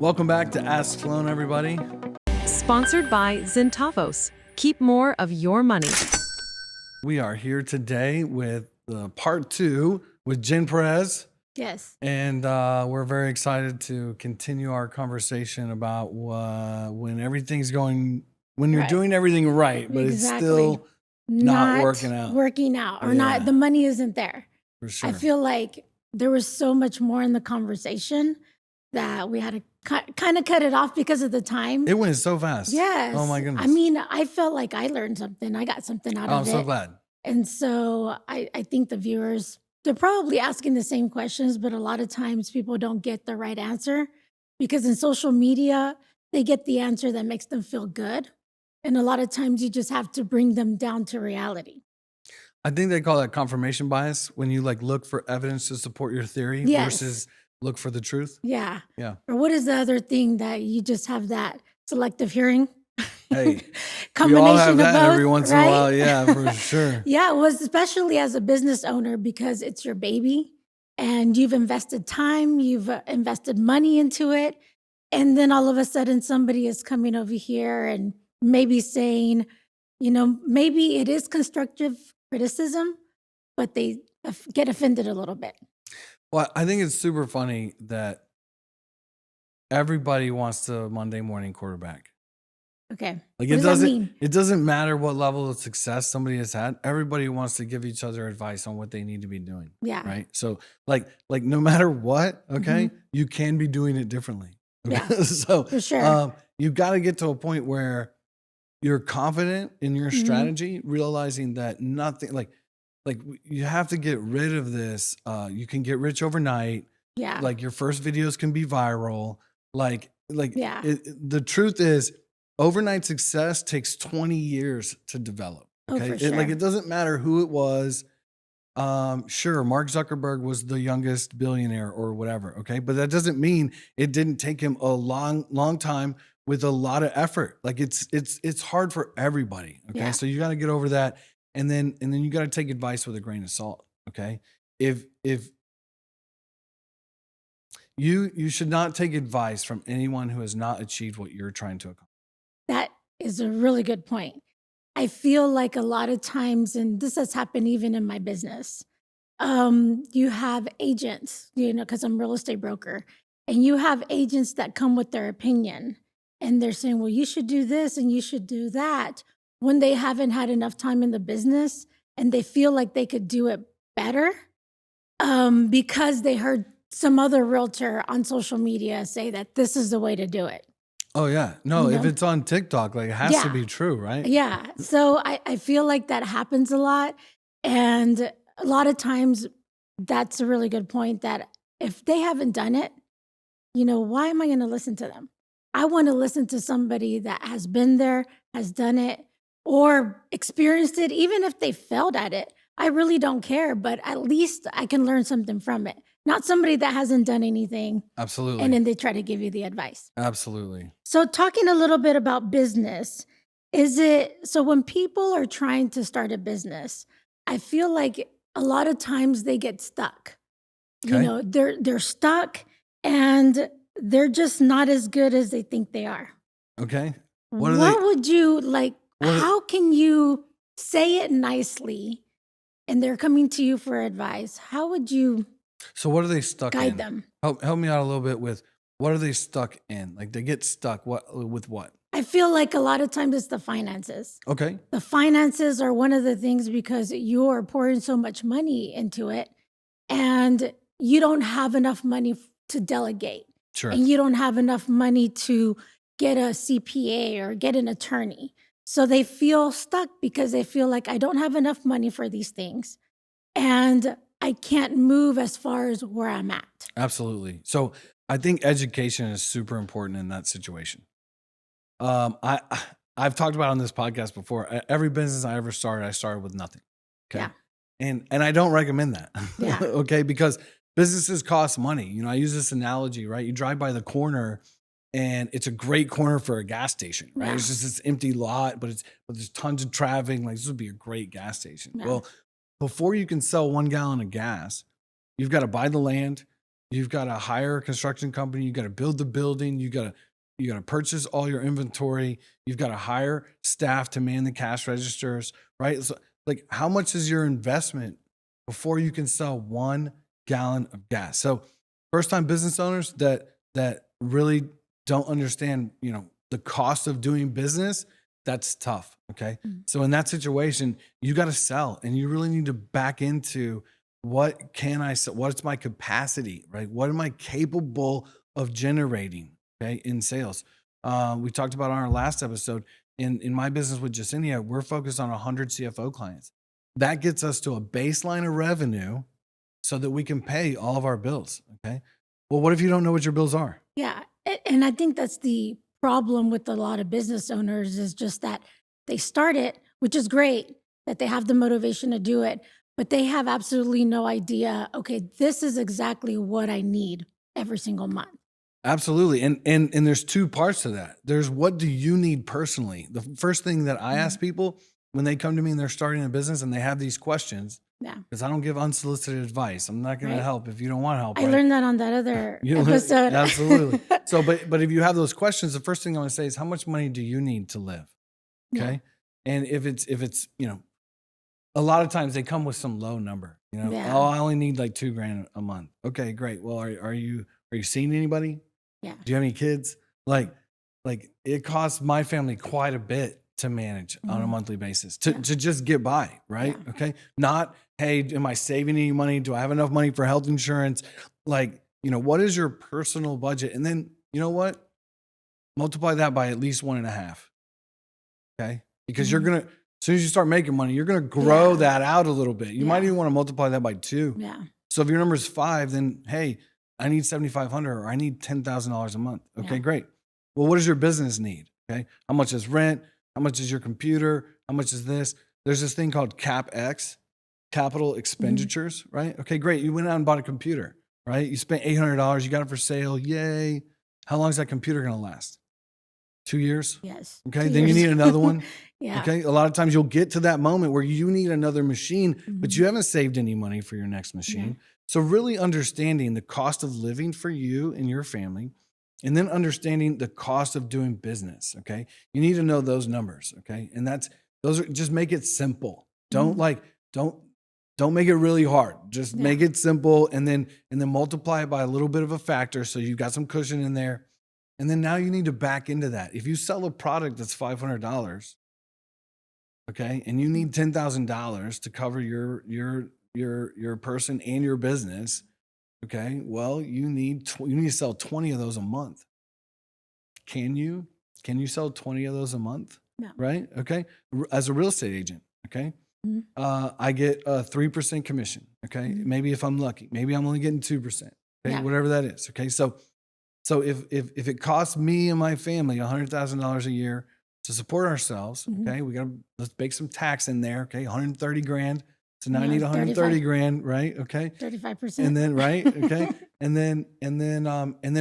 Welcome back to Ask Sloan, everybody. Sponsored by Zentavos. Keep more of your money. We are here today with part 2 with Jenn Perez. Yes. And we're very excited to continue our conversation about when everything's going, when you're doing everything right, but it's still not working out. Or not, the money isn't there. For sure. I feel like there was so much more in the conversation that we had to kind of cut it off because of the time. It went so fast. Yes. Oh my goodness. I mean, I felt like I learned something. I got something out of I'm it. so glad. And so I think the viewers, they're probably asking the same questions, but a lot of times people don't get the right answer because in social media, they get the answer that makes them feel good. And a lot of times you just have to bring them down to reality. I think they call that confirmation bias when you like look for evidence to support your theory versus look for the truth. Yeah. Yeah. Or what is the other thing that you just have that selective hearing? Hey, combination we all have of that both, every once in a while. Yeah, for sure. Yeah, it was especially as a business owner because it's your baby and you've invested time, you've invested money into it. And then all of a sudden somebody is coming over here and maybe saying, maybe it is constructive criticism, but they get offended a little bit. Well, I think it's super funny that everybody wants the Monday morning quarterback. Okay. Like what does that mean? It doesn't matter what level of success somebody has had. Everybody wants to give each other advice on what they need to be doing. Yeah. Right. So like no matter what, okay, you can be doing it differently. Okay? Yeah. So for sure. You've got to get to a point where you're confident in your strategy, realizing that nothing like you have to get rid of this. You can get rich overnight. Yeah. Like your first videos can be viral. Yeah. The truth is overnight success takes 20 years to develop. Okay. For sure. It doesn't matter who it was. Sure. Mark Zuckerberg was the youngest billionaire or whatever. Okay. But that doesn't mean it didn't take him a long time with a lot of effort. Like it's hard for everybody. Okay. Yeah. So you got to get over that. And then you got to take advice with a grain of salt. Okay. If you should not take advice from anyone who has not achieved what you're trying to accomplish. That is a really good point. I feel like a lot of times, and this has happened even in my business, you have agents, because I'm a real estate broker, and you have agents that come with their opinion and they're saying, well, you should do this and you should do that when they haven't had enough time in the business and they feel like they could do it better because they heard some other realtor on social media say that this is the way to do it. Oh, yeah. No, if it's on TikTok, it has to be true, right? Yeah. So I feel like that happens a lot. And a lot of times that's a really good point that if they haven't done it, why am I going to listen to them? I want to listen to somebody that has been there, has done it, or experienced it, even if they failed at it. I really don't care, but at least I can learn something from it. Not somebody that hasn't done anything. Absolutely. And then they try to give you the advice. Absolutely. So talking a little bit about business, so when people are trying to start a business, I feel like a lot of times they get stuck. Okay. They're stuck and they're just not as good as they think they are. Okay. What would you like? How can you say it nicely and they're coming to you for advice? How would you what are they stuck guide in? them? Help me out a little bit with what are they stuck in? Like they get stuck with what? I feel like a lot of times it's the finances. Okay. The finances are one of the things because you're pouring so much money into it and you don't have enough money to delegate. Sure. And you don't have enough money to get a CPA or get an attorney. So they feel stuck because they feel like I don't have enough money for these things and I can't move as far as where I'm at. Absolutely. So I think education is super important in that situation. I've talked about on this podcast before. Every business I ever started, I started with nothing. Okay. Yeah. And I don't recommend that. Yeah. Okay. Because businesses cost money. I use this analogy, right? You drive by the corner and it's a great corner for a gas station, right? Yeah. It's just this empty lot, but there's tons of traffic. Like this would be a great gas station. Yeah. Well, before you can sell 1 gallon of gas, you've got to buy the land. You've got to hire a construction company. You got to build the building. You got to purchase all your inventory. You've got to hire staff to man the cash registers, right? So, like, how much is your investment before you can sell 1 gallon of gas? So, first-time business owners that really don't understand, the cost of doing business, that's tough. Okay. So in that situation, you got to sell, and you really need to back into, what can I sell? What's my capacity, right? What am I capable of generating, okay, in sales? We talked about on our last episode, in my business with Jacinia, we're focused on 100 CFO clients. That gets us to a baseline of revenue so that we can pay all of our bills. Okay. Well, what if you don't know what your bills are? Yeah. And I think that's the problem with a lot of business owners, is just that they start it, which is great, that they have the motivation to do it, but they have absolutely no idea, okay, this is exactly what I need every single month. Absolutely. And there's 2 parts to that. There's, what do you need personally? The first thing that I ask people when they come to me and they're starting a business and they have these questions, Yeah. because I don't give unsolicited advice. I'm not going to help if you don't want help. I right? learned that on that other episode. Absolutely. So, but if you have those questions, the first thing I'm going to say is, how much money do you need to live? Okay. Yeah. And if it's, a lot of times they come with some low number, Yeah. oh, I only need like $2,000 a month. Okay, great. Well, are you seeing anybody? Yeah. Do you have any kids? Like it costs my family quite a bit to manage on a monthly basis to just get by. Right. Yeah. Okay. Not, hey, am I saving any money? Do I have enough money for health insurance? Like, what is your personal budget? And then, you know what? Multiply that by at least 1.5. Okay. Because you're going to, as soon as you start making money, you're going to grow that out a little bit. You might even want to multiply that by 2. Yeah. So if your number is 5, then, hey, I need $7,500 or I need $10,000 a month. Okay, great. Well, what does your business need? Okay. How much is rent? How much is your computer? How much is this? There's this thing called CapEx, capital expenditures, right? Okay, great. You went out and bought a computer, right? You spent $800. You got it for sale. Yay. How long is that computer going to last? 2 years? Yes. Okay. 2 Then you years. need another one. Yeah. Okay. A lot of times you'll get to that moment where you need another machine, but you haven't saved any money for your next machine. So really understanding the cost of living for you and your family, and then understanding the cost of doing business. Okay. You need to know those numbers. Okay. And just make it simple. Don't make it really hard. Just make it simple, and then multiply it by a little bit of a factor. So you've got some cushion in there. And then now you need to back into that. If you sell a product that's $500, okay, and you need $10,000 to cover your person and your business, okay, well, you need to sell 20 of those a month. Can you sell 20 of those a month? No. Right? Okay. As a real estate agent, okay, I get a 3% commission. Okay. Maybe if I'm lucky, maybe I'm only getting 2%. Okay. Whatever that is. Okay. So if it costs me and my family $100,000 a year to support ourselves, okay, let's bake some tax in there. Okay. $130,000. So now I need $130,000, right? Okay. 35%. And then, right. Okay. and then,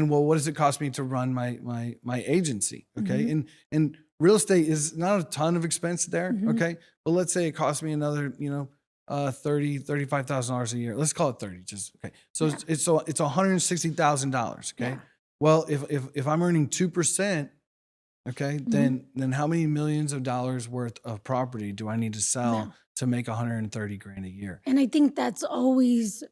well, what does it cost me to run my agency? Okay. And real estate is not a ton of expense there. Okay. But let's say it costs me another, $35,000 a year. Let's call it 30, just okay. So it's $160,000. Okay. Well, if I'm earning 2%, okay, then how many millions of dollars worth of property do I need to sell to make $130,000 a year? And I think that's always,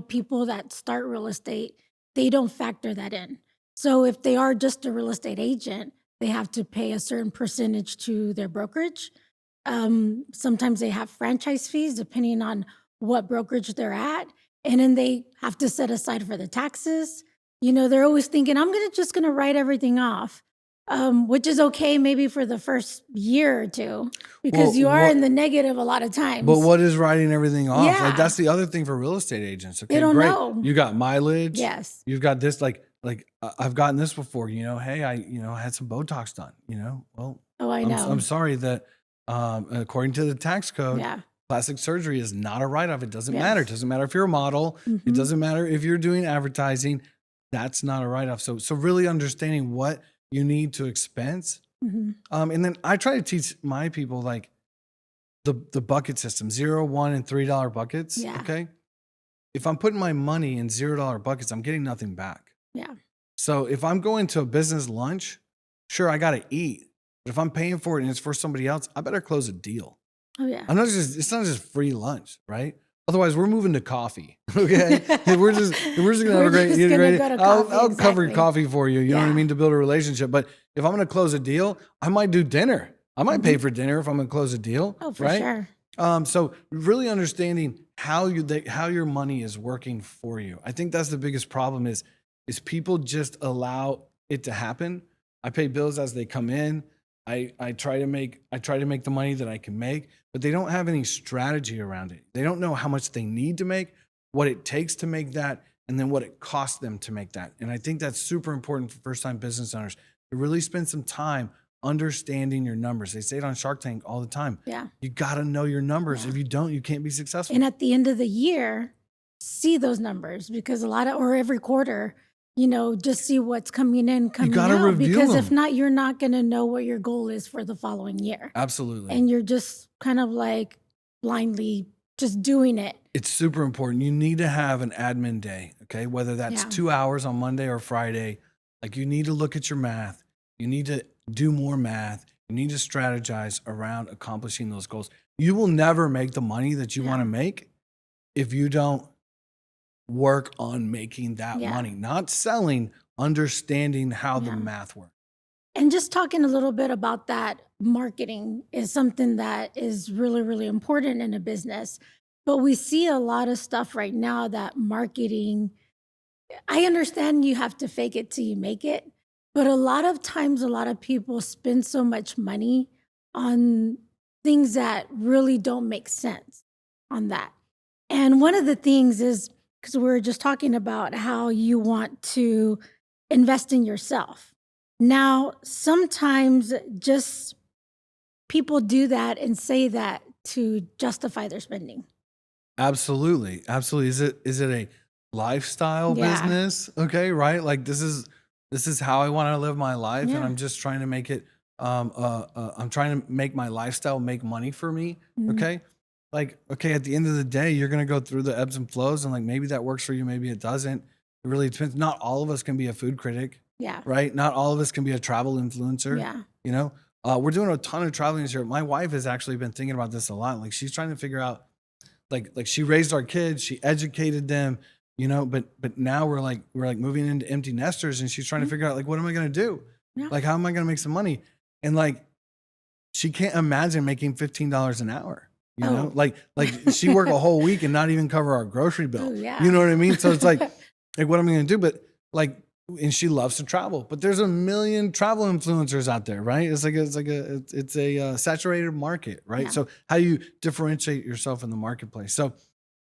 people that start real estate, they don't factor that in. So if they are just a real estate agent, they have to pay a certain percentage to their brokerage. Sometimes they have franchise fees depending on what brokerage they're at. And then they have to set aside for the taxes. They're always thinking, I'm just going to write everything off, which is okay maybe for the first year or two, because you are in the negative a lot of times. But what is writing everything off? Yeah. Like, that's the other thing for real estate agents. Okay, They don't great. know. You got mileage. Yes. You've got this, like I've gotten this before, hey, I had some Botox done, well, Oh, I know. I'm sorry that, according to the tax code, Yeah. plastic surgery is not a write-off. It doesn't Yes. matter. It doesn't matter if you're a model. It doesn't matter if you're doing advertising. That's not a write-off. So really understanding what you need to expense. And then I try to teach my people like the bucket system, $0, $1, and $3 buckets. Yeah. Okay. if I'm putting my money in $0 buckets, I'm getting nothing back. Yeah. So if I'm going to a business lunch, sure, I got to eat. But if I'm paying for it and it's for somebody else, I better close a deal. Oh, yeah. It's not just free lunch, right? Otherwise, we're moving to coffee. Okay. We're just gonna have a great, just gonna go to coffee, I'll cover exactly. coffee for you. You know what I Yeah. mean? To build a relationship. But if I'm gonna close a deal, I might do dinner. I might pay for dinner if I'm gonna close a deal. Oh, for right? sure. So really understanding how your money is working for you. I think that's the biggest problem is people just allow it to happen. I pay bills as they come in. I try to make the money that I can make, but they don't have any strategy around it. They don't know how much they need to make, what it takes to make that, and then what it costs them to make that. And I think that's super important for first-time business owners to really spend some time understanding your numbers. They say it on Shark Tank all the time. Yeah. You got to know your numbers. Yeah. If you don't, you can't be successful. And at the end of the year, see those numbers because or every quarter, just see what's coming in, coming gotta out. review Because if them. not, you're not going to know what your goal is for the following year. Absolutely. And you're just kind of like blindly just doing it. It's super important. You need to have an admin day, okay? Whether that's Yeah. 2 hours on Monday or Friday, like you need to look at your math. You need to do more math. You need to strategize around accomplishing those goals. You will never make the money that you Yeah. want to make if you don't work on making that Yeah. money, not selling, understanding how the Yeah. math works. And just talking a little bit about that, marketing is something that is really, really important in a business. But we see a lot of stuff right now that marketing, I understand you have to fake it till you make it. But a lot of times, a lot of people spend so much money on things that really don't make sense on that. And one of the things is because we were just talking about how you want to invest in yourself. Now, sometimes just people do that and say that to justify their spending. Absolutely. Absolutely. Is it a lifestyle Yeah. business? Okay, right? Like this is how I want to live my life, and Yeah. I'm just trying to make it I'm trying to make my lifestyle make money for me. Mhm. Okay. Like, okay, at the end of the day, you're gonna go through the ebbs and flows, and like maybe that works for you, maybe it doesn't. It really depends. Not all of us can be a food critic, Yeah. right? Not all of us can be a travel influencer. Yeah. You know, we're doing a ton of traveling this year. My wife has actually been thinking about this a lot. Like she's trying to figure out, like she raised our kids, she educated them, but now we're like moving into empty nesters, and she's trying to Mhm. figure out like, what am I gonna do? Yeah. Like, how am I gonna make some money? And like, she can't imagine making $15 an hour. You know, Oh. like she work a whole week and not even cover our grocery bill. Oh, yeah. You know what I mean? So it's like what am I gonna do? But like, and she loves to travel, but there's a million travel influencers out there, right? It's a saturated market, right? Yeah. So how do you differentiate yourself in the marketplace? So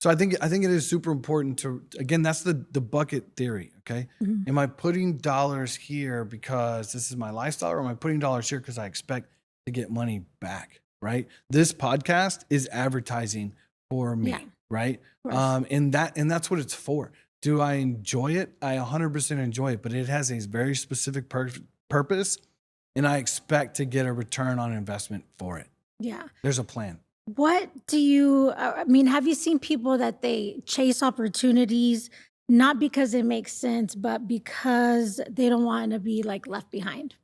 I think it is super important to, again, that's the bucket theory. Okay. Mhm. Am I putting dollars here because this is my lifestyle, or am I putting dollars here because I expect to get money back? Right. This podcast is advertising for me. Yeah. Right. Of course. And that's what it's for. Do I enjoy it? I 100% enjoy it, but it has a very specific purpose, and I expect to get a return on investment for it. Yeah. There's a plan. What do you, have you seen people that they chase opportunities, not because it makes sense, but because they don't want to be like left behind?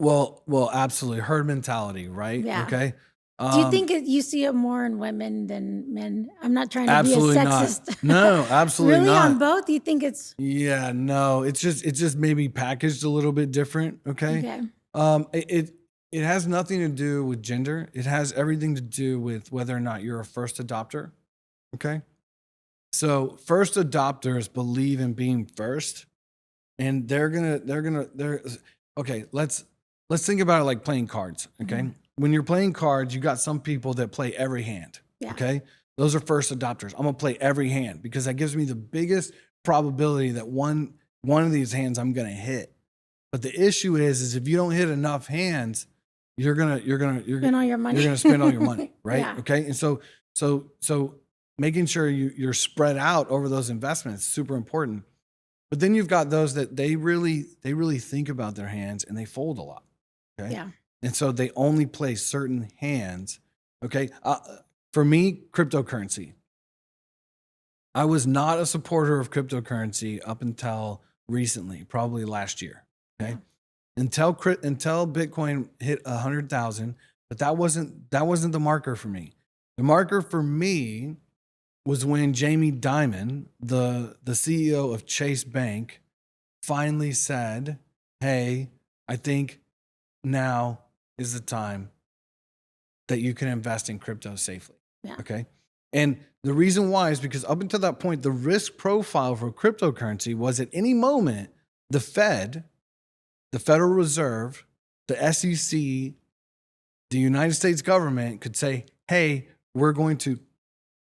Well, absolutely. Herd mentality, right? Yeah. Okay. Do you think you see it more in women than men? I'm not trying to Absolutely be a not. sexist. No, absolutely Really, not. on both? You think it's Yeah, no. It's just maybe packaged a little bit different. Okay. okay? It has nothing to do with gender. It has everything to do with whether or not you're a first adopter. Okay. So first adopters believe in being first, and they're okay. Let's think about it like playing cards. Okay. Mhm. When you're playing cards, you got some people that play every hand. Yeah. Okay. Those are first adopters. I'm gonna play every hand because that gives me the biggest probability that one of these hands I'm gonna hit. But the issue is if you don't hit enough hands, you're gonna Spend all your money. you're gonna spend all your money, right? Yeah. Okay. And so making sure you're spread out over those investments is super important. But then you've got those that they really think about their hands and they fold a lot. Okay. Yeah. And so they only play certain hands. Okay. For me, cryptocurrency. I was not a supporter of cryptocurrency up until recently, probably last year. Okay. Yeah. Until Bitcoin hit 100,000, but that wasn't the marker for me. The marker for me was when Jamie Dimon, the CEO of Chase Bank, finally said, "Hey, I think now is the time that you can invest in crypto safely." Yeah. Okay. And the reason why is because up until that point, the risk profile for cryptocurrency was at any moment, the Fed, the Federal Reserve, the SEC, the United States government could say, "Hey, we're going to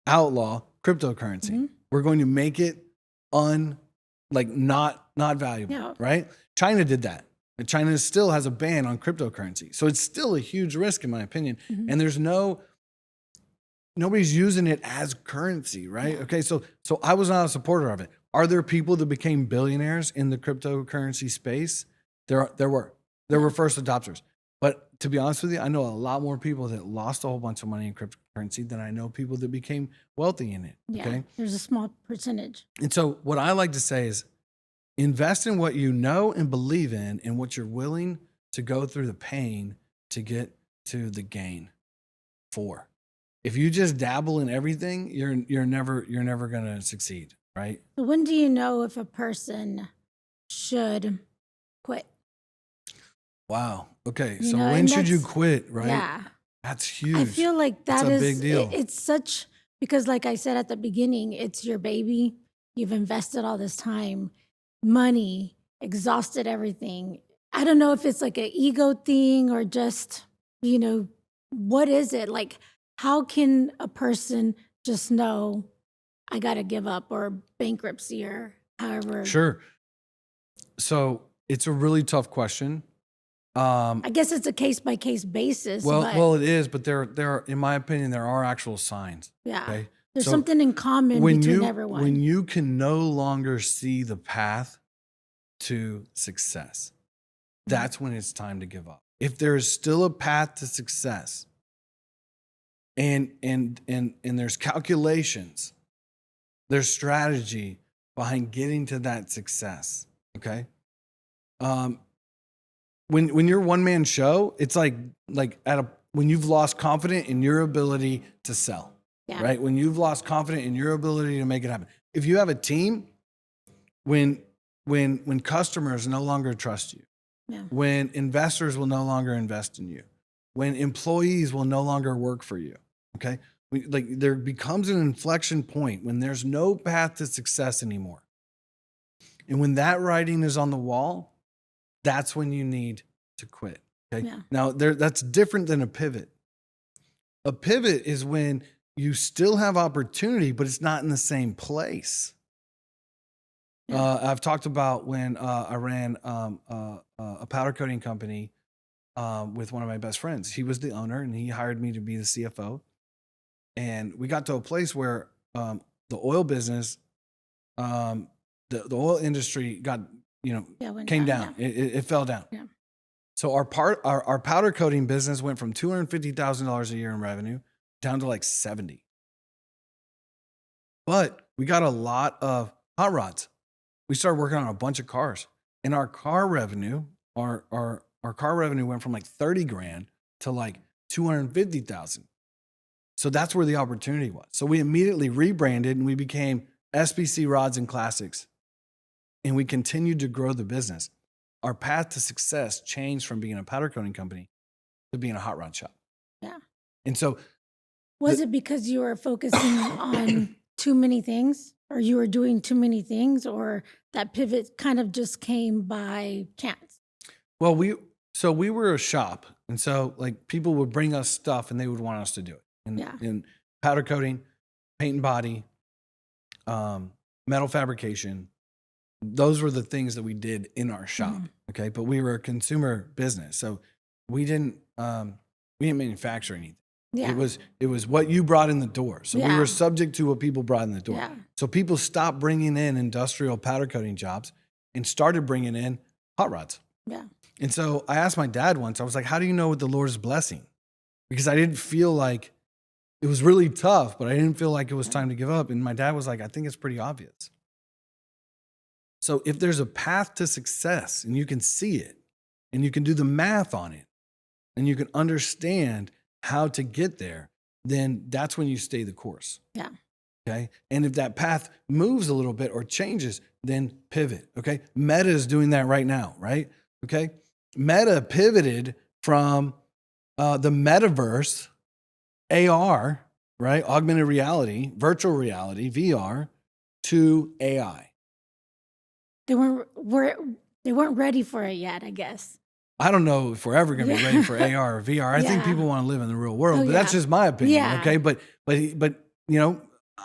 outlaw cryptocurrency. Mm-hmm. We're going to make it not valuable." Yeah. Right? China did that. And China still has a ban on cryptocurrency. So it's still a huge risk in my opinion. Mm-hmm. And there's nobody's using it as currency, right? Yeah. Okay, so I was not a supporter of it. Are there people that became billionaires in the cryptocurrency space? There were first adopters. But to be honest with you, I know a lot more people that lost a whole bunch of money in cryptocurrency than I know people that became wealthy in it. Yeah. Okay. There's a small percentage. And so what I like to say is invest in what you know and believe in and what you're willing to go through the pain to get to the gain for. If you just dabble in everything, you're never going to succeed, right? So when do you know if a person should quit? Wow. Okay. You So know, when and should you that's- quit, right? Yeah. That's huge. I feel like That's that a is big deal. It's such, because like I said at the beginning, it's your baby. You've invested all this time, money, exhausted everything. I don't know if it's like an ego thing or just, what is it? Like, how can a person just know I got to give up or bankruptcy or however? Sure. So it's a really tough question. I guess it's a case by case basis. but Well, it is, but there are, in my opinion, there are actual signs. yeah, Okay. there's So something in common between everyone. when you can no longer see the path to success, that's when it's time to give up. If there is still a path to success, and there's calculations, there's strategy behind getting to that success. Okay. When you're one man show, it's like when you've lost confidence in your ability to sell, Yeah. right? When you've lost confidence in your ability to make it happen. If you have a team, when customers no longer trust you, Yeah. when investors will no longer invest in you, when employees will no longer work for you, okay? There becomes an inflection point when there's no path to success anymore. And when that writing is on the wall, that's when you need to quit. Okay. Yeah. Now that's different than a pivot. A pivot is when you still have opportunity, but it's not in the same place. Yeah. I've talked about when I ran a powder coating company with one of my best friends. He was the owner and he hired me to be the CFO. And we got to a place where the oil business, the oil industry got, Went came down. down. It fell down. Yeah. So our powder coating business went from $250,000 a year in revenue down to like 70. But we got a lot of hot rods. We started working on a bunch of cars, and our car revenue went from like 30 grand to like 250,000. So that's where the opportunity was. So we immediately rebranded and we became SBC Rods and Classics. And we continued to grow the business. Our path to success changed from being a powder coating company to being a hot rod shop. Yeah. And so Was it because you were focusing on too many things, or you were doing too many things, or that pivot kind of just came by chance? well, we were a shop. And so like people would bring us stuff and they would want us to do it. Yeah. In powder coating, paint and body, metal fabrication. Those were the things that we did in our shop. Mhm. Okay. But we were a consumer business. So we didn't manufacture anything. Yeah. It was what you brought in the door. So we Yeah. were subject to what people brought in the door. Yeah. So people stopped bringing in industrial powder coating jobs and started bringing in hot rods. Yeah. And so I asked my dad once, I was like, how do you know what the Lord is blessing? Because I didn't feel like it was really tough, but I didn't feel like it was time to give up. And my dad was like, I think it's pretty obvious. So if there's a path to success and you can see it and you can do the math on it and you can understand how to get there, then that's when you stay the course. Yeah. Okay. And if that path moves a little bit or changes, then pivot. Okay. Meta is doing that right now, right? Okay. Meta pivoted from the metaverse, AR, right? Augmented reality, virtual reality, VR, to AI. They weren't ready for it yet, I guess. I don't know if we're ever going to be ready for AR or VR. I think people want to live in the real world, but that's just my opinion. Yeah. Okay. But,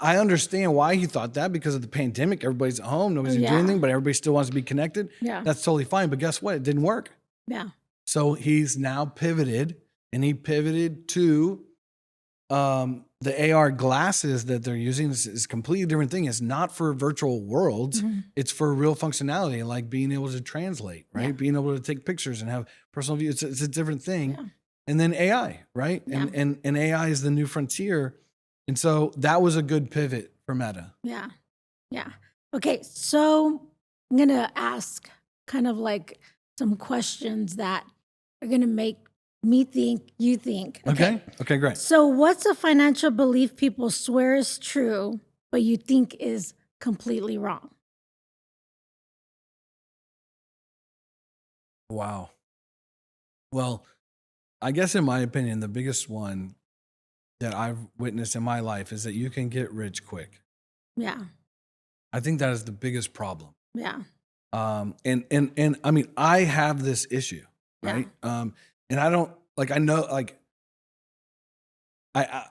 I understand why he thought that because of the pandemic. Everybody's at home. Nobody's doing anything, but everybody still wants to be connected. Yeah. That's totally fine. But guess what? It didn't work. Yeah. So he's now pivoted, and he pivoted to the AR glasses that they're using is a completely different thing. It's not for virtual worlds. Mm-hmm. It's for real functionality, like being able to translate, right? Yeah. Being able to take pictures and have personal view. It's a different thing. Yeah. And then AI, right? Yeah. And AI is the new frontier. And so that was a good pivot for Meta. Yeah. Yeah. Okay. So I'm going to ask kind of like some questions that are going to make me think, you think. Okay. Okay, great. So what's a financial belief people swear is true, but you think is completely wrong? Wow. Well, I guess in my opinion, the biggest one that I've witnessed in my life is that you can get rich quick. Yeah. I think that is the biggest problem. Yeah. And I mean, I have this issue, right? And I don't I know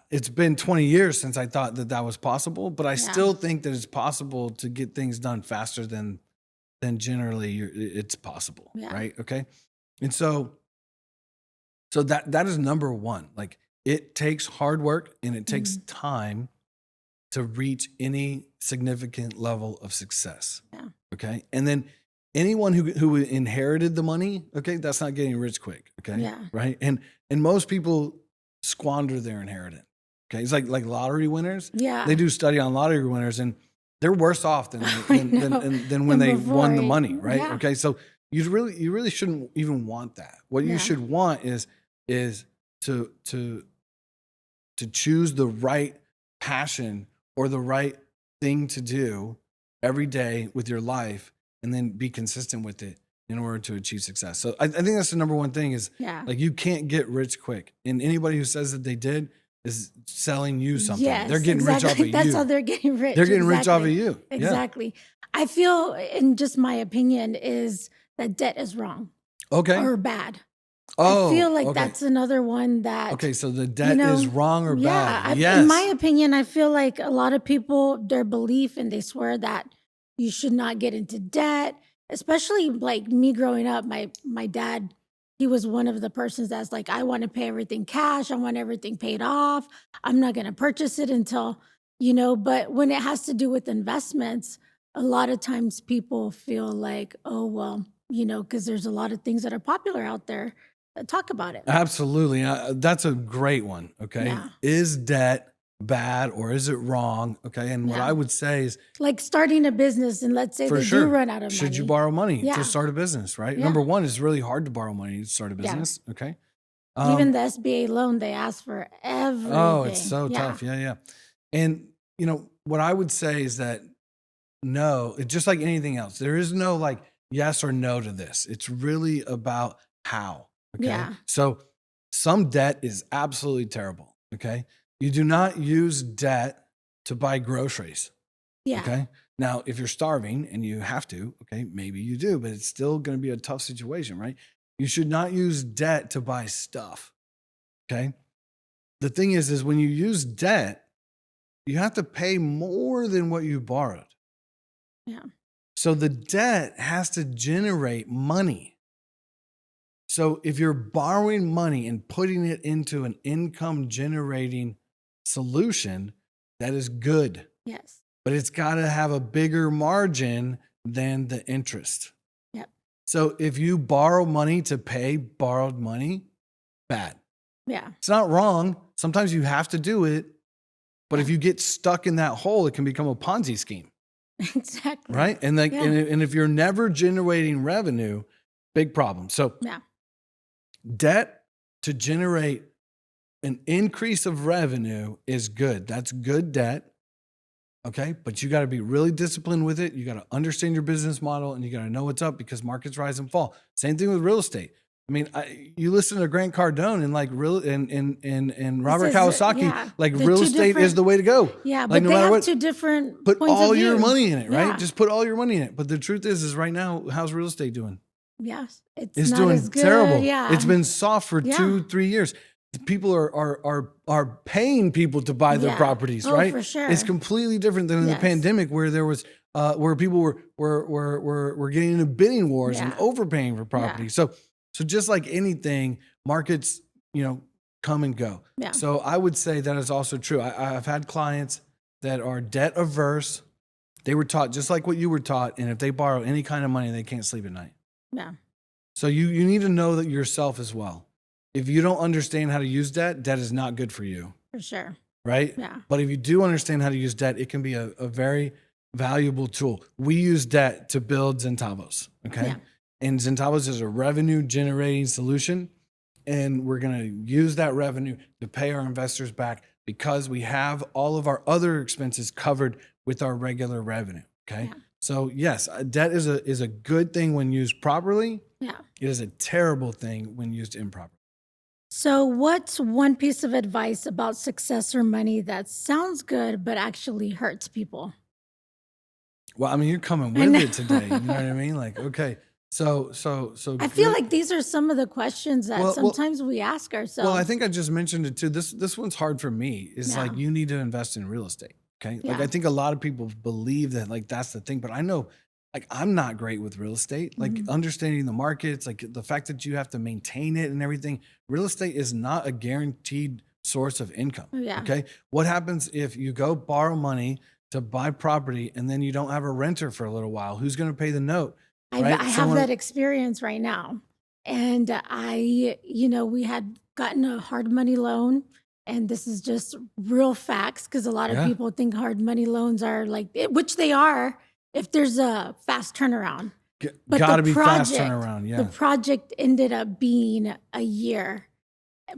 it's been 20 years since I thought that was possible, but I still think that it's possible to get things done faster than generally it's possible, right? Okay. And so that is number one. Like, it takes hard work and it takes time to reach any significant level of success. Yeah. Okay. And then anyone who inherited the money, okay, that's not getting rich quick. Okay. Yeah. Right. And most people squander their inheritance. Okay. It's like lottery winners. Yeah. They do study on lottery winners and they're worse off than when they won the money. Right. Yeah. Okay. So you really shouldn't even want that. What you should want is to choose the right passion or the right thing to do every day with your life and then be consistent with it in order to achieve success. So I think that's the number one thing is like, you can't get rich quick. And anybody who says that they did is selling you something. Yes, they're getting rich off of you. That's how they're getting rich. They're getting rich off of you. Exactly. I feel, in just my opinion, is that debt is wrong. Okay. Or bad. Oh, I feel like that's another one that. Okay, so the debt is wrong or bad. In my opinion, I feel like a lot of people, their belief, and they swear that you should not get into debt, especially like me growing up. My dad, he was one of the persons that's like, I want to pay everything cash. I want everything paid off. I'm not going to purchase it until, but when it has to do with investments, a lot of times people feel like, oh, well, because there's a lot of things that are popular out there that talk about it. Absolutely. That's a great one. Okay. Yeah. Is debt bad or is it wrong? Okay. And what I would say is, like starting a business, and let's say they do run out of money. Should you borrow money to start a business, right? Yeah. Number one, it's really hard to borrow money to start a business. Yeah. Okay. Even the SBA loan, they ask for everything. Oh, it's so tough. Yeah. And, what I would say is that no, it's just like anything else. There is no like yes or no to this. It's really about how. Okay. Yeah. So some debt is absolutely terrible. Okay. You do not use debt to buy groceries. Yeah. Okay. Now, if you're starving and you have to, okay, maybe you do, but it's still going to be a tough situation, right? You should not use debt to buy stuff. Okay. The thing is when you use debt, you have to pay more than what you borrowed. Yeah. So the debt has to generate money. So if you're borrowing money and putting it into an income generating solution, that is good. Yes. But it's got to have a bigger margin than the interest. Yep. So if you borrow money to pay borrowed money, bad. Yeah. It's not wrong. Sometimes you have to do it, But if you get stuck in that hole, it can become a Ponzi scheme, Exactly. right? And like, Yeah. and if you're never generating revenue, big problem. So Yeah. debt to generate an increase of revenue is good. That's good debt. Okay. But you got to be really disciplined with it. You got to understand your business model and you got to know what's up because markets rise and fall. Same thing with real estate. I mean, you listen to Grant Cardone and like real and Robert Kawasaki, yeah, like they're real two estate is different- the way to go. Yeah, Like, but no they matter have what, two different put points all of your view. money in it, right? Yeah. Just put all your money in it. But the truth is right now, how's real estate doing? Yes, it's It's not doing as good. terrible. Yeah, It's been soft for Yeah. 2-3 years. People are paying people to buy their Yeah. properties, Oh, right? for sure. It's completely different than in the Yes. pandemic where there was where people were getting into bidding wars and Yeah. overpaying for property. So just like anything, markets, come and go. Yeah. So I would say that is also true. I've had clients that are debt averse. They were taught just like what you were taught, and if they borrow any kind of money, they can't sleep at night. yeah, So you need to know that yourself as well. If you don't understand how to use debt is not good for you, for sure. right? Yeah. But if you do understand how to use debt, it can be a very valuable tool. We use debt to build Centavos, okay? Yeah. And Centavos is a revenue generating solution. And we're going to use that revenue to pay our investors back because we have all of our other expenses covered with our regular revenue, okay? Yeah. So yes, debt is a good thing when used properly. Yeah. It is a terrible thing when used improperly. So, what's one piece of advice about success or money that sounds good but actually hurts people? Well, I mean, you're coming I with know. it today. You know what I mean? Like, okay, so I feel like these are some of the questions that Well, sometimes we ask ourselves. well, I think I just mentioned it too. This one's hard for me. Is Yeah. like you need to invest in real estate. Okay, like Yeah. I think a lot of people believe that like that's the thing, but I know like I'm not great with real estate. Like Mhm. understanding the markets, like the fact that you have to maintain it and everything. Real estate is not a guaranteed source of income. Yeah. Okay, what happens if you go borrow money to buy property and then you don't have a renter for a little while? Who's going to pay the note? I Right? have Someone- that experience right now. And we had gotten a hard money loan. And this is just real facts because a lot of Yeah. people think hard money loans are which they are if there's a fast turnaround. But Got to the be fast project- turnaround. Yeah. The project ended up being a year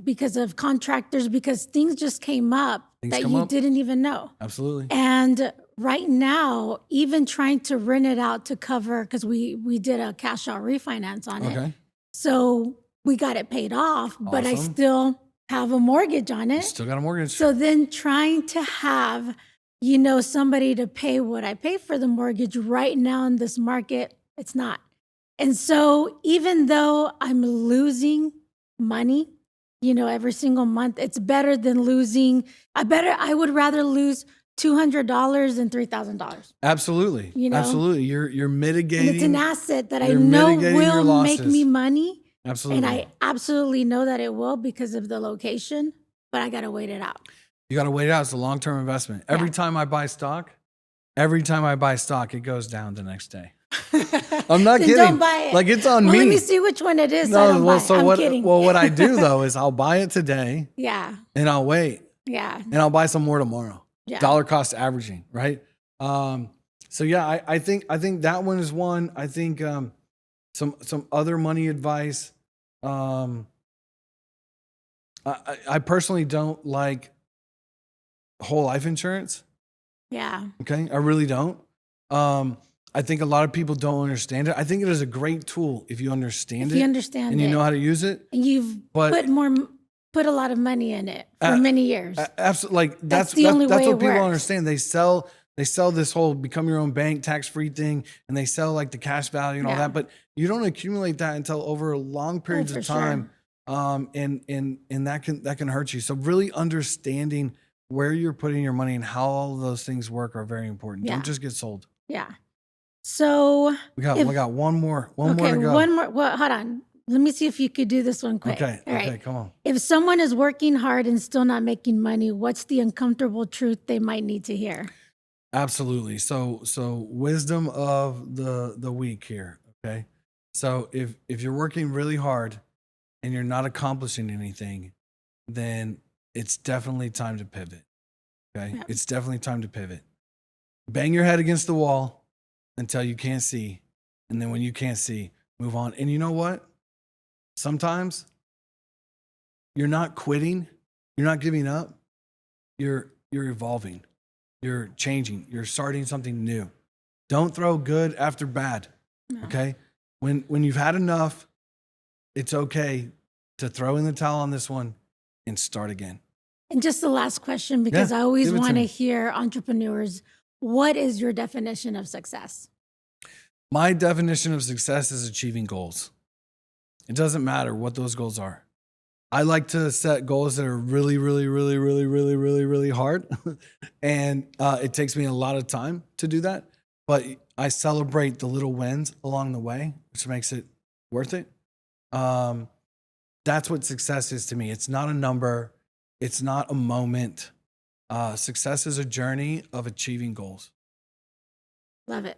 because of contractors, because things just came up Things that come you up. didn't even know. Absolutely. And right now, even trying to rent it out to cover, because we did a cash out refinance on it. Okay. So we got it paid off, but I Awesome. still have a mortgage on You it. still got a mortgage. So then trying to have, somebody to pay what I pay for the mortgage right now in this market, it's not. And so even though I'm losing money, every single month, it's better than losing. I would rather lose $200 than $3,000. Absolutely. You know? Absolutely. You're mitigating. And it's an asset that I You're know mitigating your will make losses. me money. Absolutely. And I absolutely know that it will because of the location, but I got to wait it out. You got to wait it out. It's a long-term investment. Every Yeah. time I buy stock, it goes down the next day. I'm not Then kidding. don't buy it. Like it's on Well, me. let me see which one it is. So I don't buy it. I'm kidding. what I do though is I'll buy it today Yeah. and I'll wait Yeah. and I'll buy some more tomorrow. Yeah. Dollar cost averaging, right? So yeah, I think that one is one. I think some other money advice. I personally don't like whole life insurance. Yeah. Okay, I really don't. I think a lot of people don't understand it. I think it is a great tool if you understand If it you understand and you it, know how to use it. and you've But- put a lot of money in it for Uh, many years. Absolutely, like that's the only way what it people works. don't understand. They sell this whole become your own bank tax free thing, and they sell like the cash value and all Yeah. that. But you don't accumulate that until over long periods for of time, and that can hurt you. So really understanding where you're putting your money and how all of those things work are very important. Yeah. Don't just get sold. Yeah. So We got one more okay, to go. one more. Well, hold on. Let me see if you could do this one quick. Okay, All right. okay, come on. If someone is working hard and still not making money, what's the uncomfortable truth they might need to hear? Absolutely. So wisdom of the week here. Okay. So if you're working really hard and you're not accomplishing anything, then it's definitely time to pivot. Okay. Yeah. It's definitely time to pivot. Bang your head against the wall until you can't see. And then when you can't see, move on. And you know what? Sometimes you're not quitting, you're not giving up, you're evolving, you're changing, you're starting something new. Don't throw good after bad. No. Okay. When you've had enough, it's okay to throw in the towel on this one and start again. And just the last question, because Yeah, I always give it to want to me. hear entrepreneurs, what is your definition of success? My definition of success is achieving goals. It doesn't matter what those goals are. I like to set goals that are really, really, really, really, really, really, really hard. And it takes me a lot of time to do that. But I celebrate the little wins along the way, which makes it worth it. That's what success is to me. It's not a number. It's not a moment. Success is a journey of achieving goals. Love it.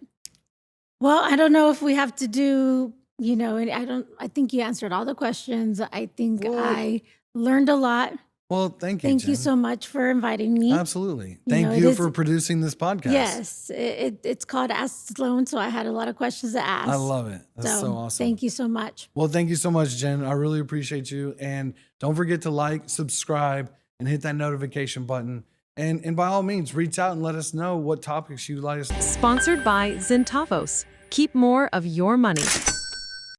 Well, I don't know if we have to do, and I think you answered all the questions. I think Well- I learned a lot. Well, thank you. Thank you Jen. so much for inviting me. Absolutely. You Thank know, it you is- for producing this podcast. Yes, it's called Ask Sloan, so I had a lot of questions to ask. I love it. That's so awesome. Thank you so much. Well, thank you so much, Jen. I really appreciate you. And don't forget to like, subscribe, and hit that notification button. And by all means, reach out and let us know what topics you'd like us to. Sponsored by Zintavos. Keep more of your money.